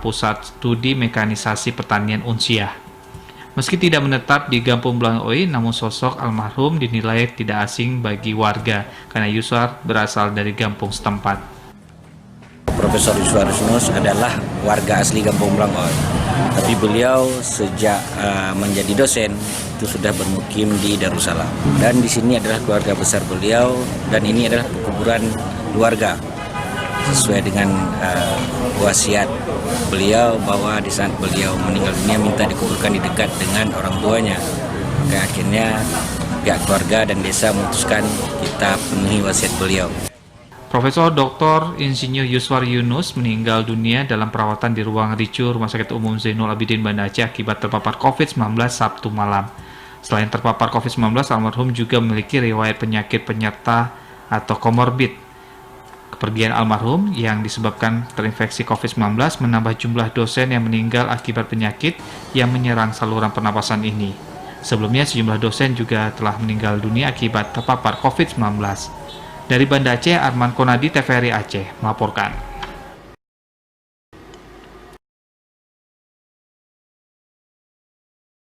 Pusat Studi Mekanisasi Pertanian Unsiah. Meski tidak menetap di Kampung Blangoi, namun sosok almarhum dinilai tidak asing bagi warga karena Yuswar berasal dari kampung setempat. Profesor Yuswar Yunus adalah warga asli Kampung Blangoi, tapi beliau sejak menjadi dosen itu sudah bermukim di Darussalam. Dan di sini adalah keluarga besar beliau, dan ini adalah kuburan keluarga sesuai dengan wasiat beliau bahwa di saat beliau meninggal dunia minta dikuburkan di dekat dengan orang tuanya. Maka akhirnya pihak keluarga dan desa memutuskan kita penuhi wasiat beliau. Profesor Dr. Insinyur Yuswar Yunus meninggal dunia dalam perawatan di ruang RICU Rumah Sakit Umum Zainul Abidin Banda Aceh akibat terpapar COVID-19 Sabtu malam. Selain terpapar COVID-19, almarhum juga memiliki riwayat penyakit penyerta atau komorbid. Kepergian almarhum yang disebabkan terinfeksi COVID-19 menambah jumlah dosen yang meninggal akibat penyakit yang menyerang saluran pernapasan ini. Sebelumnya sejumlah dosen juga telah meninggal dunia akibat terpapar COVID-19. Dari Banda Aceh, Arman Konadi, TVRI Aceh melaporkan.